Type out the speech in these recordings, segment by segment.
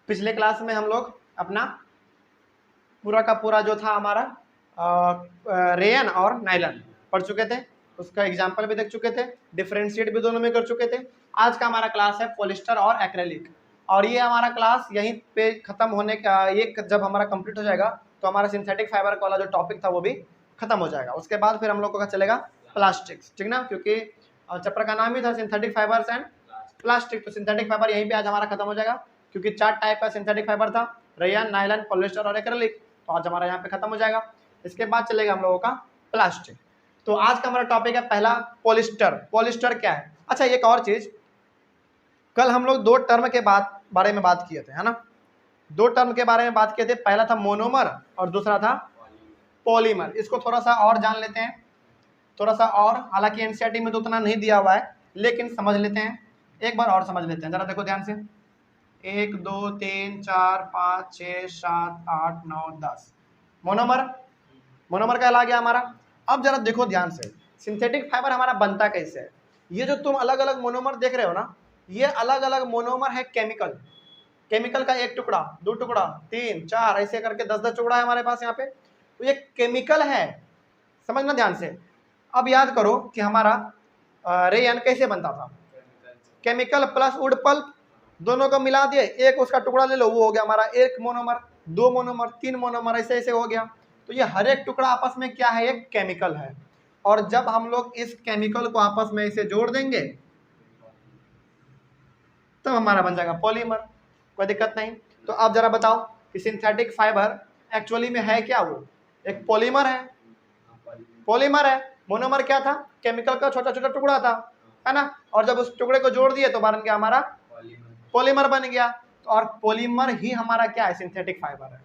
पिछले क्लास में हम लोग अपना पूरा का पूरा जो था हमारा रेयन और नायलन पढ़ चुके थे, उसका एग्जाम्पल भी देख चुके थे, डिफरेंशिएट भी दोनों में कर चुके थे। आज का हमारा क्लास है पॉलिस्टर और एक्रेलिक, और ये हमारा क्लास यहीं पे खत्म होने का, ये जब हमारा कंप्लीट हो जाएगा तो हमारा सिंथेटिक फाइबर वाला जो टॉपिक था वो भी खत्म हो जाएगा। उसके बाद फिर हम लोग का चलेगा प्लास्टिक्स, ठीक ना, क्योंकि चैप्टर का नाम ही था सिंथेटिक फाइबर्स एंड प्लास्टिक, तो सिंथेटिक फाइबर यहीं पे आज हमारा खत्म हो जाएगा, क्योंकि 4 टाइप का सिंथेटिक फाइबर था, रेयन, नायलन, पॉलिस्टर और एक्रेलिक, तो आज हमारा यहाँ पे खत्म हो जाएगा। इसके बाद चलेगा हम लोगों का प्लास्टिक। तो आज का हमारा टॉपिक है पहला पॉलिस्टर। पॉलिस्टर क्या है? अच्छा, एक और चीज, कल हम लोग 2 टर्म के बारे में बात किए थे, है ना, 2 टर्म के बारे में बात किए थे। पहला था मोनोमर और दूसरा था पॉलीमर। इसको थोड़ा सा और जान लेते हैं, थोड़ा सा और, हालांकि एनसीईआरटी में तो उतना नहीं दिया हुआ है, लेकिन समझ लेते हैं, एक बार और समझ लेते हैं। जरा देखो ध्यान से, 1 2 3 4 5 6 7 8 9 10 मोनोमर, मोनोमर कहला गया हमारा। अब जरा देखो ध्यान से, सिंथेटिक फाइबर हमारा बनता कैसे है। ये जो तुम अलग अलग मोनोमर देख रहे हो ना, ये अलग अलग मोनोमर है केमिकल, केमिकल का 1 टुकड़ा, 2 टुकड़ा, 3 4 ऐसे करके 10 टुकड़ा है हमारे पास यहाँ पे, तो ये केमिकल है, समझना ध्यान से। अब याद करो कि हमारा रेयन कैसे बनता था, केमिकल प्लस वुड पल्प दोनों को मिला दिए, एक उसका टुकड़ा ले लो, वो हो गया हमारा 1 मोनोमर, 2 मोनोमर, 3 मोनोमर, ऐसे ऐसे हो गया। तो ये हर एक टुकड़ा आपस में क्या है, एक केमिकल है, और जब हम लोग इस केमिकल को आपस में इसे जोड़ देंगे तब हमारा बन जाएगा पॉलीमर, कोई दिक्कत नहीं। तो आप जरा बताओ कि सिंथेटिक फाइबर एक्चुअली में है क्या? वो एक पॉलीमर है, पॉलीमर है। मोनोमर क्या था? केमिकल का छोटा छोटा टुकड़ा था, है ना, और जब उस टुकड़े को जोड़ दिए तो बन गया हमारा पॉलीमर बन गया। तो और पॉलीमर ही हमारा क्या है, सिंथेटिक फाइबर है।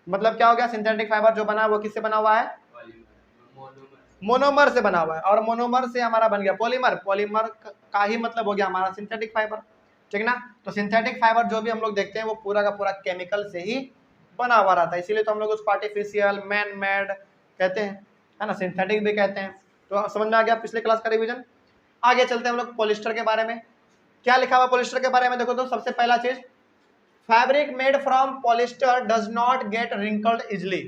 मतलब क्या हो गया, सिंथेटिक फाइबर जो बना है वो किससे बना हुआ है? मोनोमर से बना हुआ है, और मोनोमर से हमारा बन गया पॉलीमर। पॉलीमर का ही मतलब हो गया हमारा सिंथेटिक फाइबर, ठीक ना। तो सिंथेटिक फाइबर जो भी हम लोग देखते हैं वो पूरा का पूरा केमिकल से ही बना हुआ रहता है, इसीलिए तो हम लोग उसको आर्टिफिशियल, मैन मेड कहते हैं, है ना, सिंथेटिक भी कहते हैं। तो समझ में आ गया पिछले क्लास का रिवीजन। आगे चलते हैं हम लोग पॉलिस्टर के बारे में। क्या लिखा हुआ पॉलिस्टर के बारे में? देखो तो सबसे पहला चीज, fabric made from polyester does not gate wrinkled easily.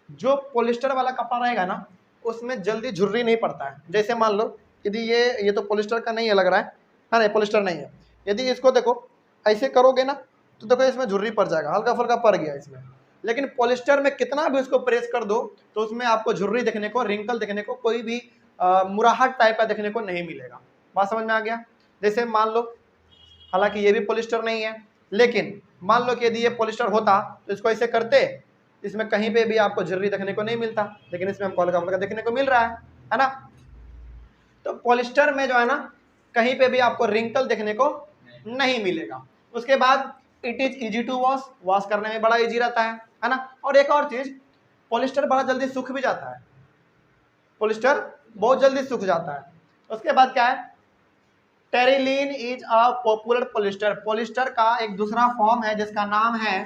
जो पॉलिस्टर वाला कपड़ा रहेगा ना, उसमें जल्दी झुर्री नहीं पड़ता है। जैसे मान लो यदि ये तो पॉलिस्टर का नहीं है, लग रहा है ना, पॉलिस्टर नहीं है। यदि इसको देखो ऐसे करोगे ना तो देखो इसमें झुर्री पड़ जाएगा, हल्का फुल्का पड़ गया इसमें। लेकिन पॉलिस्टर में कितना भी उसको प्रेस कर दो तो उसमें आपको झुर्री देखने को, रिंकल देखने को, कोई भी मुराहट टाइप का देखने को नहीं मिलेगा। बात समझ में आ गया? जैसे मान लो, हालांकि ये भी पॉलिस्टर नहीं है, लेकिन मान लो कि यदि ये पॉलिस्टर होता तो इसको ऐसे करते, इसमें कहीं पे भी आपको झुर्री देखने को नहीं मिलता, लेकिन इसमें हमको हल्का फुल्का देखने को मिल रहा है ना। तो पॉलिस्टर में जो है ना, कहीं पे भी आपको रिंकल देखने को नहीं मिलेगा। उसके बाद it is easy to wash, wash करने में बड़ा इजी रहता है ना। और एक और चीज, पॉलिस्टर बड़ा जल्दी सूख भी जाता है, पॉलिस्टर बहुत जल्दी सूख जाता है। उसके बाद क्या है, terylene is a popular polyester. Polyester का एक दूसरा फॉर्म है जिसका नाम है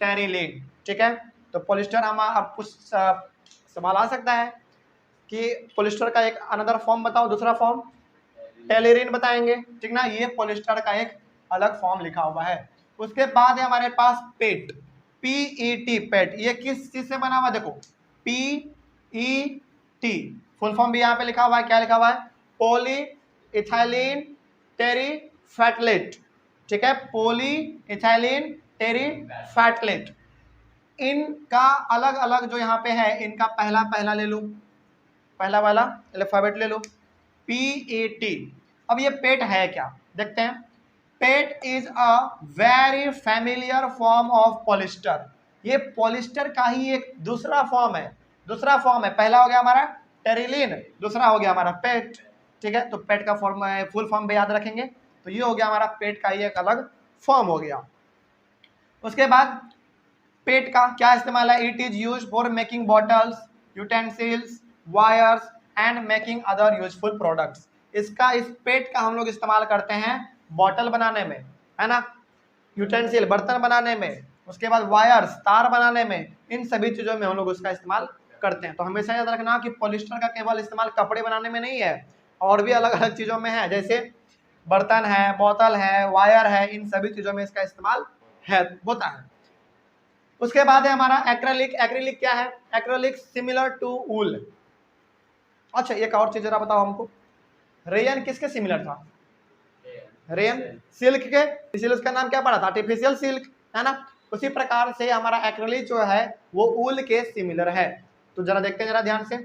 टेरिलीन, ठीक है। तो पॉलिस्टर हम आप कुछ सवाल आ सकता है कि पॉलिस्टर का एक अनदर फॉर्म बताओ, दूसरा फॉर्म टेरिलीन बताएंगे, ठीक ना। ये पॉलिस्टर का एक अलग फॉर्म लिखा हुआ है। उसके बाद है हमारे पास पेट, PET, पेट। ये किस चीज से बना हुआ? देखो PET, फुल फॉर्म भी यहाँ पे लिखा हुआ है। क्या लिखा हुआ है? पॉली इथाइलिन टेरिफेटलेट, ठीक है, पॉली इथाइलिन टेरिफेटलेट। इनका अलग अलग जो यहाँ पे है, इनका पहला पहला ले लो, पहला वाला अल्फाबेट ले लो, PET। अब ये पेट है क्या, देखते हैं। PET is a very familiar form of polyester. ये पॉलिस्टर का ही एक दूसरा फॉर्म है, दूसरा फॉर्म है। पहला हो गया हमारा टेरिलीन, दूसरा हो गया हमारा पेट, ठीक है। तो पेट का फॉर्म, फुल फॉर्म भी याद रखेंगे। तो ये हो गया हमारा पेट का ही एक अलग फॉर्म हो गया। उसके बाद पेट का क्या इस्तेमाल है? It is use for making bottles, utensils, wires and making other useful products. इसका, इस पेट का हम लोग इस्तेमाल करते हैं बॉटल बनाने में, है ना, यूटेंसिल बर्तन बनाने में, उसके बाद वायर्स तार बनाने में, इन सभी चीजों में हम लोग उसका इस्तेमाल करते हैं। तो हमेशा याद रखना कि पॉलिस्टर का केवल इस्तेमाल कपड़े बनाने में नहीं है, और भी अलग अलग चीजों में है, जैसे बर्तन है, बोतल है, वायर है, इन सभी चीजों में इसका इस्तेमाल है, होता है। उसके बाद है हमारा एक्रेलिक। एक्रेलिक क्या है? एक्रेलिक सिमिलर टू वूल। अच्छा एक और चीज जरा बताओ हमको, रेयन किसके सिमिलर था? रेयन सिल्क के, इसीलिए उसका नाम क्या पड़ा था? आर्टिफिशियल सिल्क, है ना। उसी प्रकार से हमारा एक्रेलिक जो है वो वूल के सिमिलर है। तो जरा देखते हैं जरा ध्यान से,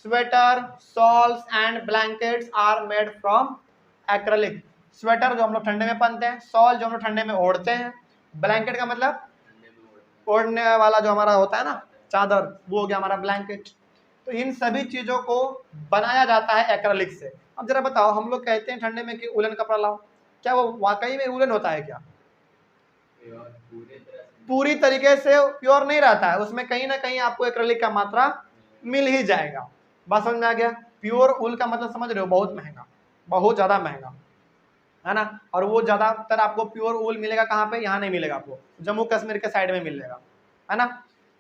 sweater, shawls and blankets are made from acrylic. Sweater जो हम लोग ठंडे में पहनते हैं, शॉल जो हम लोग ठंडे में ओढ़ते हैं, ब्लैंकेट का मतलब ओढ़ने वाला जो हमारा होता है ना चादर, वो हो गया हमारा ब्लैंकेट। तो इन सभी चीजों को बनाया जाता है एक्रेलिक से। अब जरा बताओ, हम लोग कहते हैं ठंडे में कि उलन कपड़ा लाओ, क्या वो वाकई में उलन होता है क्या? पूरी तरीके से प्योर नहीं रहता है, उसमें कहीं ना कहीं आपको एक्रेलिक का मात्रा मिल ही जाएगा। बात समझ में आ गया? प्योर उल का मतलब समझ रहे हो, बहुत महंगा, बहुत ज्यादा महंगा, है ना। और वो ज्यादातर आपको प्योर उल मिलेगा कहाँ पे? यहाँ नहीं मिलेगा, आपको जम्मू कश्मीर के साइड में मिलेगा, है ना।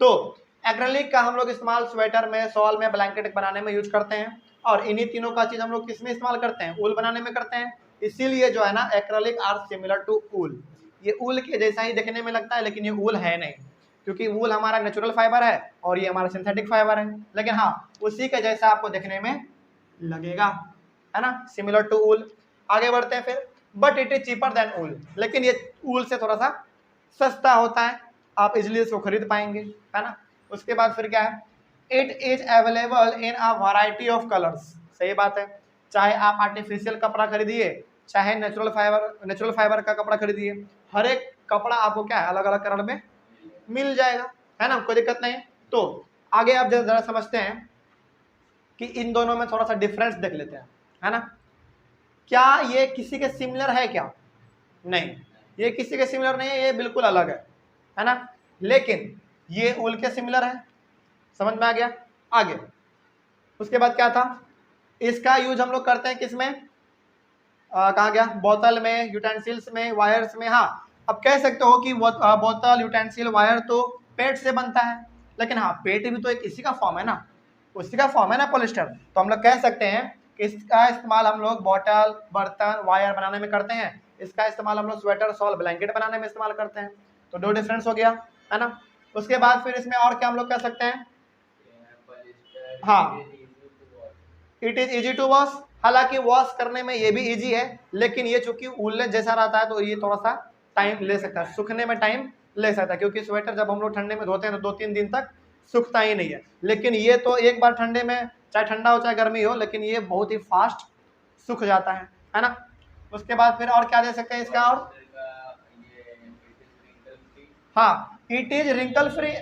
तो एक्रेलिक का हम लोग इस्तेमाल स्वेटर में, शॉल में, ब्लैंकेट बनाने में यूज करते हैं। और इन्हीं तीनों का चीज हम लोग किस में इस्तेमाल करते हैं? उल बनाने में करते हैं। इसीलिए जो है ना एक्रेलिक आर सिमिलर टू उल। ये उल के जैसा ही देखने में लगता है, लेकिन ये उल है नहीं, क्योंकि उल हमारा नेचुरल फाइबर है और ये हमारा सिंथेटिक फाइबर है। लेकिन हाँ, उसी के जैसा आपको देखने में लगेगा, है ना, सिमिलर टू उल। आगे बढ़ते हैं फिर, but it is cheaper than wool. लेकिन ये उल से थोड़ा सा सस्ता होता है, आप इजिली इसको खरीद पाएंगे, है ना। उसके बाद फिर क्या है? It is available in a variety of colours. सही बात है, चाहे आप आर्टिफिशियल कपड़ा खरीदिए, चाहे नेचुरल फाइबर का कपड़ा खरीदिए, हर एक कपड़ा आपको क्या है? अलग अलग कलर में मिल जाएगा, है ना, कोई दिक्कत नहीं। तो आगे आप जरा समझते हैं कि इन दोनों में थोड़ा सा डिफरेंस देख लेते हैं, है ना। क्या ये किसी के सिमिलर है क्या? नहीं, ये किसी के सिमिलर नहीं है, ये बिल्कुल अलग है ना। लेकिन ये उल के सिमिलर है, समझ में आ गया? आगे उसके बाद क्या था? इसका यूज हम लोग करते हैं किसमें? कहाँ गया? बोतल में, यूटेंसिल्स में, वायर्स में। हाँ, अब कह सकते हो कि बोतल, यूटेंसिल, वायर तो पेट से बनता है, लेकिन हाँ पेट भी तो एक इसी का फॉर्म है ना, उसी का फॉर्म है ना पॉलिस्टर। तो हम लोग कह सकते हैं कि इसका इस्तेमाल हम लोग बोतल, बर्तन, वायर बनाने में करते हैं। इसका इस्तेमाल हम लोग स्वेटर, शॉल, ब्लैंकेट बनाने में इस्तेमाल करते हैं। तो दो डिफरेंस हो गया, है ना। उसके बाद फिर इसमें और क्या हम लोग कह सकते हैं? हाँ, it is easy to wash. हालांकि वॉश करने में ये भी इजी है, लेकिन ये चूंकि उल्लेख जैसा रहता है तो ये थोड़ा सा टाइम ले सकता है, सूखने में टाइम ले सकता है, क्योंकि स्वेटर जब हम लोग ठंडे में धोते हैं तो 2-3 दिन तक सूखता ही नहीं है। लेकिन ये तो एक बार ठंडे में, चाहे ठंडा हो चाहे गर्मी हो, लेकिन ये बहुत ही फास्ट सूख जाता है ना। उसके बाद फिर और क्या दे सकते हैं इसका? और हाँ, इट इज रिंकल फ्री।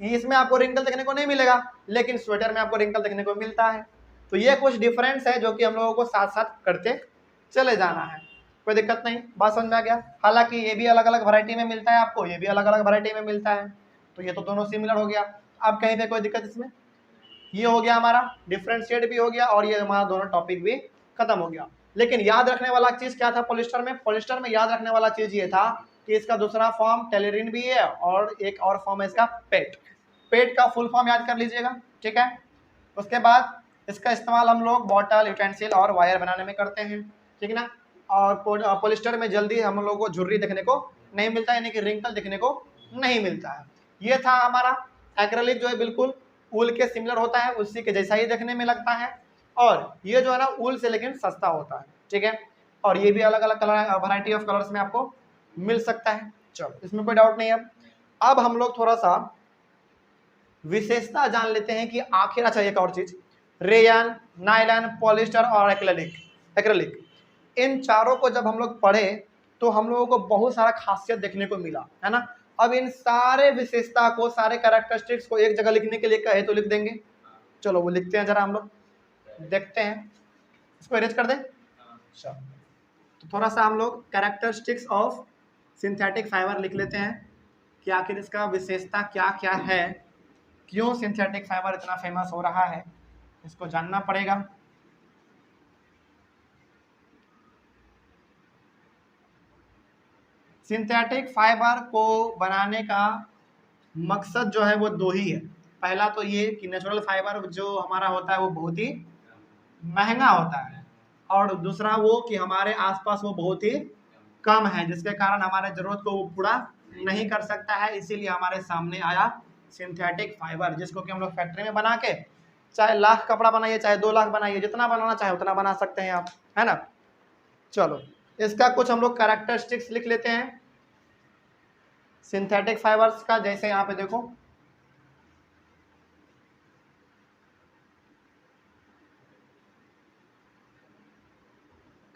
इसमें आपको रिंकल देखने को नहीं मिलेगा, लेकिन स्वेटर में आपको रिंकल देखने को मिलता है। तो ये कुछ डिफरेंस है जो कि हम लोगों को साथ साथ करते चले जाना है, कोई दिक्कत नहीं। बात समझ में आ गया? हालांकि ये भी अलग अलग वैरायटी में मिलता है आपको, ये भी अलग अलग वैरायटी में मिलता है, तो ये तो दोनों सिमिलर हो गया। अब कहीं पे कोई दिक्कत इसमें? ये हो गया हमारा डिफरेंशिएट भी हो गया, और ये हमारा दोनों टॉपिक भी खत्म हो गया। लेकिन याद रखने वाला चीज क्या था पॉलिस्टर में? पॉलिस्टर में याद रखने वाला चीज ये था कि इसका दूसरा फॉर्म टेलरिन भी है, और एक और फॉर्म है इसका पेट। पेट का फुल फॉर्म याद कर लीजिएगा, ठीक है। उसके बाद इसका इस्तेमाल हम लोग बॉटल, यूटेंसिल और वायर बनाने में करते हैं, ठीक ना। और पॉलिस्टर में जल्दी हम लोगों को झुर्री देखने को नहीं मिलता, यानी कि रिंकल देखने को नहीं मिलता है। ये था हमारा एक्रेलिक, जो है बिल्कुल ऊल के सिमिलर होता है, उसी के जैसा ही देखने में लगता है, और ये जो है ना ऊल से लेकिन सस्ता होता है, ठीक है। और ये भी अलग अलग कलर, वैरायटी ऑफ कलर्स में आपको मिल सकता है। चलो, इसमें कोई डाउट नहीं है। अब हम लोग थोड़ा सा विशेषता जान लेते हैं कि आखिर, अच्छा एक और चीज, रेयन, नायलॉन, पॉलिस्टर और एक्रेलिक, इन चारों को जब हम लोग पढ़े तो हम लोगों को बहुत सारा खासियत देखने को मिला, है ना। अब इन सारे विशेषता को, सारे कैरेक्टरिस्टिक्स को एक जगह लिखने के लिए कहे तो लिख देंगे। चलो वो लिखते हैं, जरा हम लोग देखते हैं, इसको अरेंज कर दें। अच्छा, तो थोड़ा सा हम लोग कैरेक्टरिस्टिक्स ऑफ सिंथेटिक फाइबर लिख लेते हैं कि आखिर इसका विशेषता क्या क्या है, क्यों सिंथेटिक फाइबर इतना फेमस हो रहा है, इसको जानना पड़ेगा। सिंथेटिक फाइबर को बनाने का मकसद जो है वो दो ही है। पहला तो ये कि नेचुरल फाइबर जो हमारा होता है वो बहुत ही महंगा होता है, और दूसरा वो कि हमारे आसपास वो बहुत ही कम है, जिसके कारण हमारे जरूरत को वो पूरा नहीं कर सकता है, इसीलिए हमारे सामने आया सिंथेटिक फाइबर, जिसको कि हम लोग फैक्ट्री में बना के चाहे लाख कपड़ा बनाइए चाहे 2 लाख बनाइए, जितना बनाना चाहे उतना बना सकते हैं आप, है ना। चलो इसका कुछ हम लोग कैरेक्टरिस्टिक्स लिख लेते हैं सिंथेटिक फाइबर्स का। जैसे यहाँ पे देखो,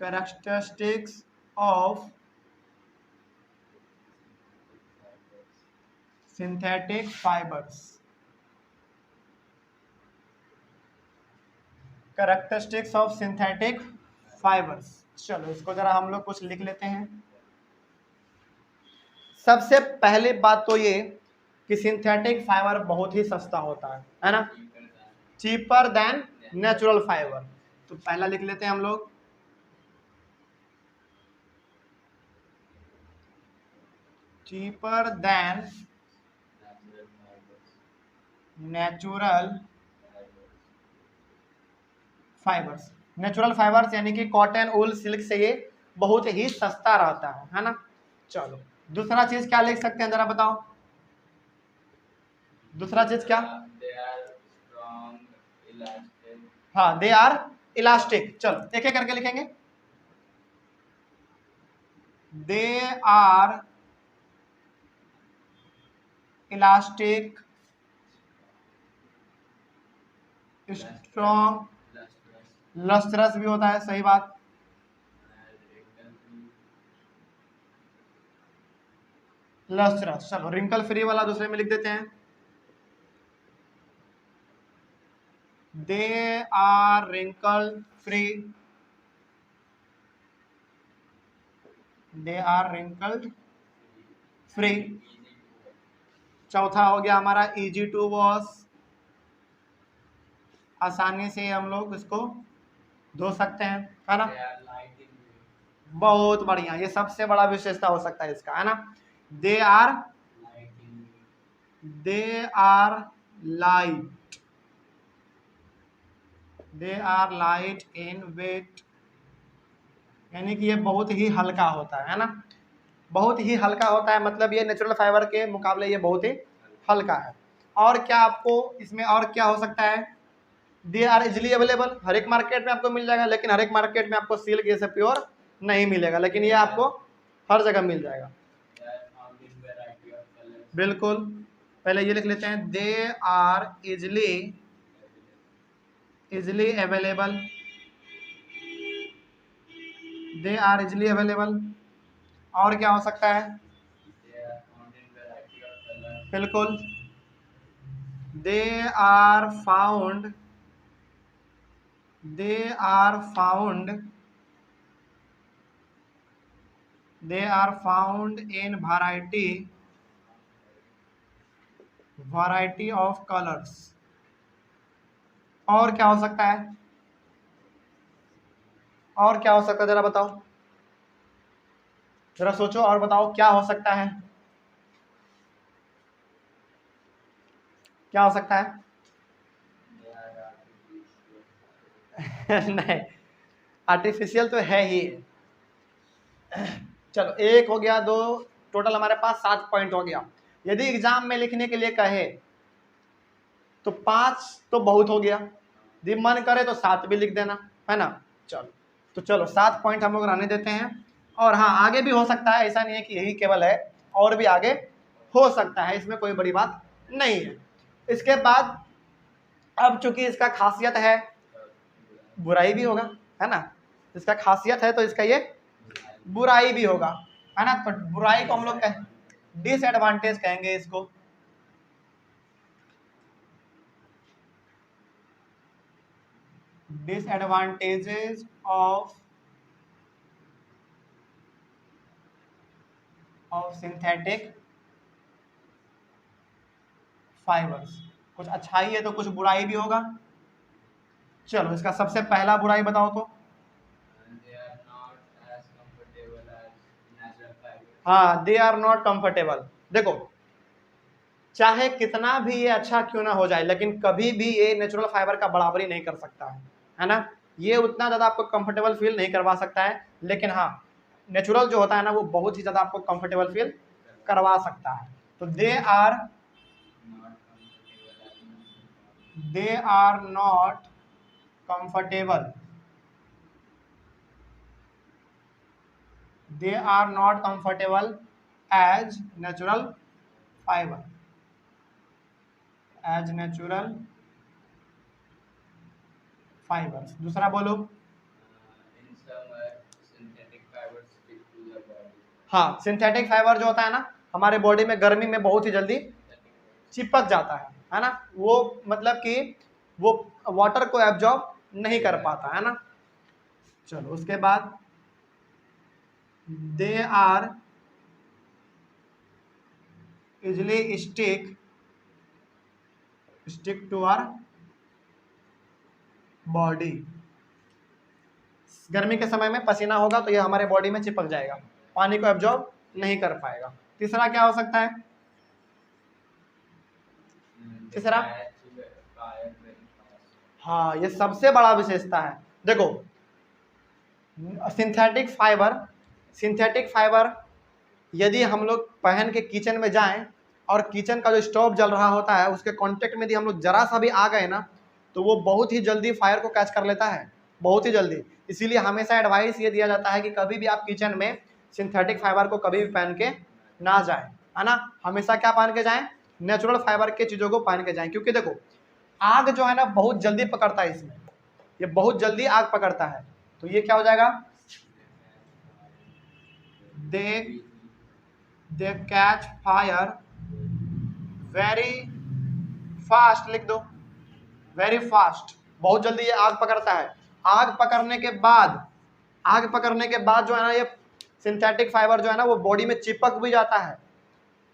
characteristics of synthetic fibres, characteristics of synthetic fibres. चलो इसको जरा हम लोग कुछ लिख लेते हैं। सबसे पहले बात तो ये कि सिंथेटिक फाइबर बहुत ही सस्ता होता है ना, चीपर देन नेचुरल फाइबर। तो पहला लिख लेते हैं हम लोग, cheaper than natural fibres. Natural fibres यानी कि कॉटन, वूल, सिल्क से ये बहुत ही सस्ता रहता है ना। चलो दूसरा चीज क्या लिख सकते हैं जरा बताओ, दूसरा चीज क्या? हाँ, दे आर इलास्टिक। चलो एक एक करके लिखेंगे। They are elastic, strong, lustrous भी होता है, सही बात। लस्ट्रस। चलो रिंकल फ्री वाला दूसरे में लिख देते हैं, they are wrinkle free, they are wrinkle free. चौथा हो गया हमारा इजी टू वॉश, आसानी से हम लोग इसको धो सकते हैं, है ना। बहुत बढ़िया, ये सबसे बड़ा विशेषता हो सकता है इसका, है ना। They are light, they are light in weight, यानी कि ये बहुत ही हल्का होता है ना, बहुत ही हल्का होता है। मतलब ये नेचुरल फाइबर के मुकाबले ये बहुत ही हल्का है। और क्या आपको इसमें और क्या हो सकता है? दे आर इजिली अवेलेबल, हर एक मार्केट में आपको मिल जाएगा, लेकिन हर एक मार्केट में आपको सिल्क ये सब प्योर नहीं मिलेगा, लेकिन ये आपको हर जगह मिल जाएगा। बिल्कुल, पहले ये लिख लेते हैं, they are easily available, they are easily available. और क्या हो सकता है? बिल्कुल, they are found, they are found, they are found in variety of colours. और क्या हो सकता है? और क्या हो सकता है जरा बताओ, जरा सोचो और बताओ क्या हो सकता है, क्या हो सकता है? नहीं, आर्टिफिशियल तो है ही। चलो एक हो गया, दो, टोटल हमारे पास 7 पॉइंट हो गया। यदि एग्जाम में लिखने के लिए कहे तो 5 तो बहुत हो गया, यदि मन करे तो 7 भी लिख देना, है ना। चलो तो चलो 7 पॉइंट हम लोग रहने देते हैं। और हाँ, आगे भी हो सकता है, ऐसा नहीं है कि यही केवल है, और भी आगे हो सकता है, इसमें कोई बड़ी बात नहीं है। इसके बाद अब चूंकि इसका खासियत है, बुराई भी होगा, है ना। इसका खासियत है तो इसका ये बुराई भी होगा, है ना। तो बुराई को हम लोग डिसएडवांटेज कहेंगे इसको। Disadvantages of synthetic fibres. कुछ अच्छाई है तो कुछ बुराई भी होगा। चलो इसका सबसे पहला बुराई बताओ तो। हाँ, दे आर नॉट कंफर्टेबल। देखो चाहे कितना भी ये अच्छा क्यों ना हो जाए, लेकिन कभी भी ये नेचुरल फाइबर का बराबरी नहीं कर सकता है ना। ये उतना ज़्यादा आपको कंफर्टेबल फील नहीं करवा सकता है, लेकिन हाँ नेचुरल जो होता है ना वो बहुत ही ज़्यादा आपको कंफर्टेबल फील करवा सकता है। तो they are not comfortable, they are not comfortable as natural fibre, as natural fibre. दूसरा बोलो। हाँ, सिंथेटिक फाइबर जो होता है ना हमारे बॉडी में गर्मी में बहुत ही जल्दी चिपक जाता है ना, वो मतलब कि वो वाटर को एब्जॉर्ब नहीं कर पाता है ना। चलो उसके बाद they are easily stick to our body, गर्मी के समय में पसीना होगा तो ये हमारे बॉडी में चिपक जाएगा, पानी को एब्जॉर्ब नहीं कर पाएगा। तीसरा क्या हो सकता है? तीसरा, हाँ ये सबसे बड़ा विशेषता है। देखो सिंथेटिक फाइबर यदि हम लोग पहन के किचन में जाएं और किचन का जो स्टोव जल रहा होता है उसके कांटेक्ट में यदि हम लोग जरा सा भी आ गए ना तो वो बहुत ही जल्दी फायर को कैच कर लेता है, बहुत ही जल्दी। इसीलिए हमेशा एडवाइस ये दिया जाता है कि कभी भी आप किचन में सिंथेटिक फाइबर को कभी भी पहन के ना जाएं, है ना। हमेशा क्या पहन के जाएं? नेचुरल फाइबर के चीज़ों को पहन के जाएं, क्योंकि देखो आग जो है ना बहुत जल्दी पकड़ता है, इसमें ये बहुत जल्दी आग पकड़ता है। तो ये क्या हो जाएगा? दे कैच फायर वेरी फास्ट, लिख दो वेरी फास्ट, बहुत जल्दी ये आग पकड़ता है। आग पकड़ने के बाद जो है ना ये सिंथेटिक फाइबर जो है ना वो बॉडी में चिपक भी जाता है।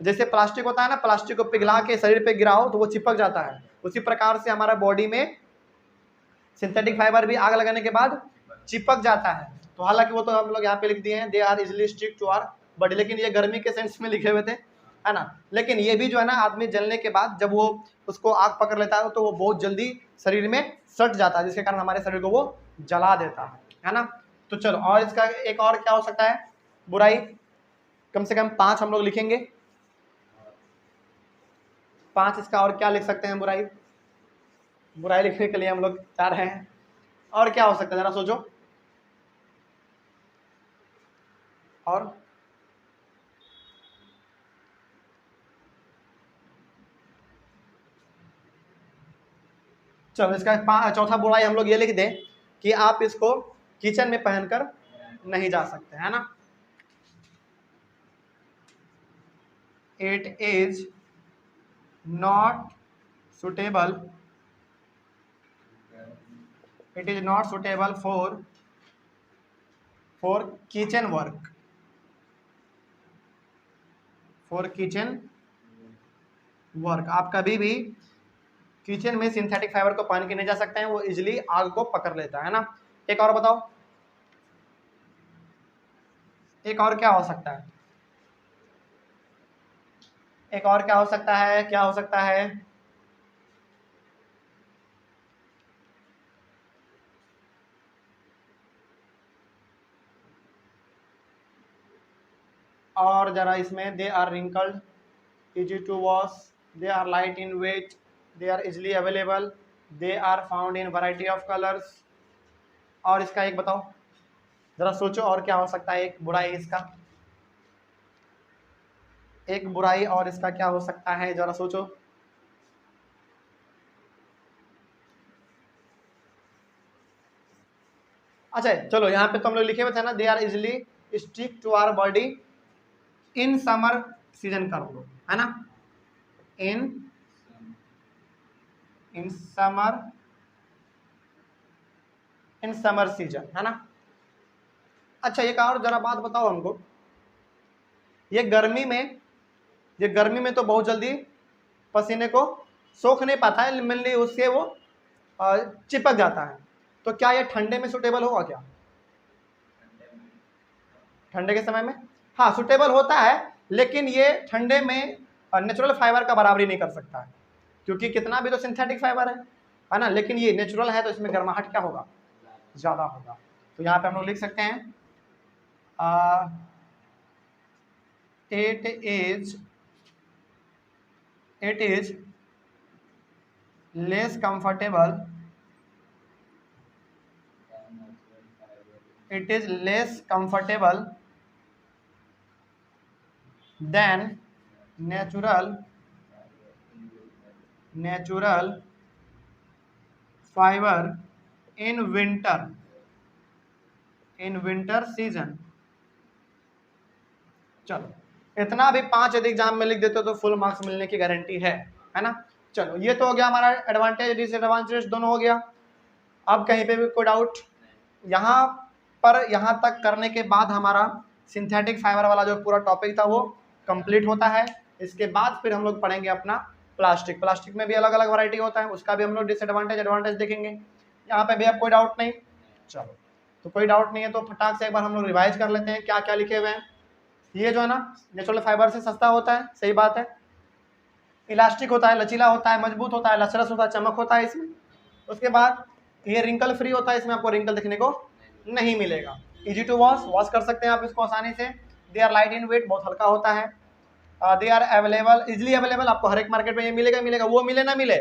जैसे प्लास्टिक होता है ना, प्लास्टिक को पिघला के शरीर पे गिराओ तो वो चिपक जाता है, उसी प्रकार से हमारा बॉडी में सिंथेटिक फाइबर भी आग लगाने के बाद चिपक जाता है। तो हालांकि वो तो हम लोग यहाँ पे लिख दिए हैं they are easily stick to our body, लेकिन ये गर्मी के सेंस में लिखे हुए थे, है ना। लेकिन ये भी जो है ना आदमी जलने के बाद जब वो उसको आग पकड़ लेता है तो वो बहुत जल्दी शरीर में सट जाता है, जिसके कारण हमारे शरीर को वो जला देता है ना। तो चलो, और इसका एक और क्या हो सकता है बुराई? कम से कम 5 हम लोग लिखेंगे, 5 इसका और क्या लिख सकते हैं बुराई? बुराई लिखने के लिए हम लोग जा रहे हैं, और क्या हो सकता है जरा सोचो। और चलो इसका चौथा बुराई हम लोग ये लिख दें कि आप इसको किचन में पहनकर नहीं जा सकते, है ना। It is not suitable for kitchen work, आप कभी भी किचन में सिंथेटिक फाइबर को पहन के नहीं जा सकते हैं, वो इजिली आग को पकड़ लेता है ना। एक और बताओ, एक और क्या हो सकता है? एक और क्या हो सकता है? क्या हो सकता है? और जरा इसमें they are wrinkled, easy to wash, they are light in weight, they are easily available, they are found in variety of colours. और इसका एक बताओ, जरा सोचो और क्या हो सकता है एक बुराई इसका, एक बुराई और इसका क्या हो सकता है जरा सोचो। अच्छा चलो, यहाँ पे तो हम लोग लिखे हुए थे ना they are easily stick to our body in summer season कर लो, है ना। इन समर सीजन, है ना। अच्छा एक और जरा बात बताओ हमको, ये गर्मी में तो बहुत जल्दी पसीने को सोख नहीं पाता है, मेनली उससे वो चिपक जाता है। तो क्या ये ठंडे में सुटेबल होगा क्या? ठंडे के समय में हाँ सुटेबल होता है, लेकिन ये ठंडे में नेचुरल फाइबर का बराबरी नहीं कर सकता है, क्योंकि कितना भी तो सिंथेटिक फाइबर है ना, लेकिन ये नेचुरल है तो इसमें गर्माहट क्या होगा? ज़्यादा होगा। तो यहाँ पे हम लोग लिख सकते हैं it is less comfortable, it is less comfortable than natural fiber in winter season। चलो इतना भी 5 यदि एग्जाम में लिख देते हो तो फुल मार्क्स मिलने की गारंटी है ना। चलो ये तो हो गया हमारा एडवांटेज डिसएडवांटेज दोनों हो गया। अब कहीं पे भी कोई डाउट? यहाँ पर यहाँ तक करने के बाद हमारा सिंथेटिक फाइबर वाला जो पूरा टॉपिक था वो कंप्लीट होता है। इसके बाद फिर हम लोग पढ़ेंगे अपना प्लास्टिक में भी अलग अलग वैरायटी होता है, उसका भी हम लोग डिसएडवांटेज एडवांटेज देखेंगे। यहाँ पे भी अब कोई डाउट नहीं? चलो तो कोई डाउट नहीं है तो फटाक से एक बार हम लोग रिवाइज कर लेते हैं क्या क्या लिखे हुए हैं। ये जो है ना नेचुरल फाइबर से सस्ता होता है, सही बात है। इलास्टिक होता है, लचीला होता है, मजबूत होता है, लचरस होता है, चमक होता है इसमें। उसके बाद ये रिंकल फ्री होता है, इसमें आपको रिंकल देखने को नहीं मिलेगा। इजी टू वॉश कर सकते हैं आप इसको आसानी से। They are light in weight, बहुत हल्का होता है। They are available, easily available, आपको हर एक मार्केट में ये मिलेगा। वो मिले ना मिले,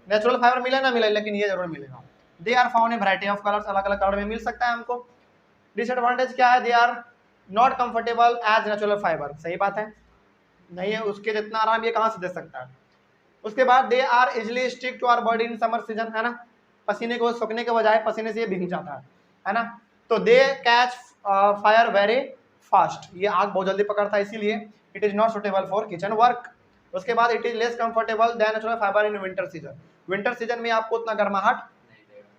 नेचुरल फाइबर मिले ना मिले, लेकिन ये जरूर मिलेगा। They are found in variety of colours, अलग अलग कलर में मिल सकता है हमको। डिसएडवांटेज क्या है? They are not comfortable as natural fibre, सही बात है, नहीं है उसके जितना आराम ये कहाँ से दे सकता है। उसके बाद they are easily stick to our body in summer season, है ना, पसीने को सूखने के बजाय पसीने से ये भीग जाता है ना। तो they catch fire very fast, ये आग बहुत जल्दी पकड़ता है, इसीलिए it is not suitable for kitchen work. उसके बाद it is less comfortable than natural fibre in winter season, winter season में आपको उतना गर्माहट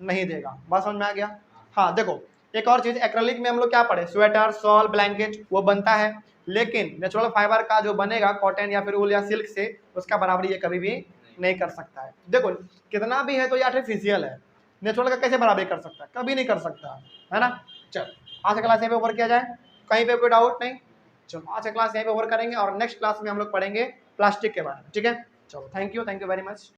नहीं देगा। बात समझ में आ गया? हाँ देखो एक और चीज, एक्रेलिक में हम लोग क्या पढ़े, स्वेटर, शॉल, ब्लैंकेट वो बनता है, लेकिन नेचुरल फाइबर का जो बनेगा कॉटन या फिर वूल या सिल्क से, उसका बराबरी ये कभी भी नहीं कर सकता है। देखो कितना भी है तो ये आर्टिफिशियल है, नेचुरल का कैसे बराबरी कर सकता है? कभी नहीं कर सकता, है ना। चल आज का क्लास यहीं पे ओवर किया जाए, कहीं पे कोई डाउट नहीं? चलो आज का क्लास यहीं पे ओवर करेंगे और नेक्स्ट क्लास में हम लोग पढ़ेंगे प्लास्टिक के बारे में, ठीक है। चलो थैंक यू वेरी मच।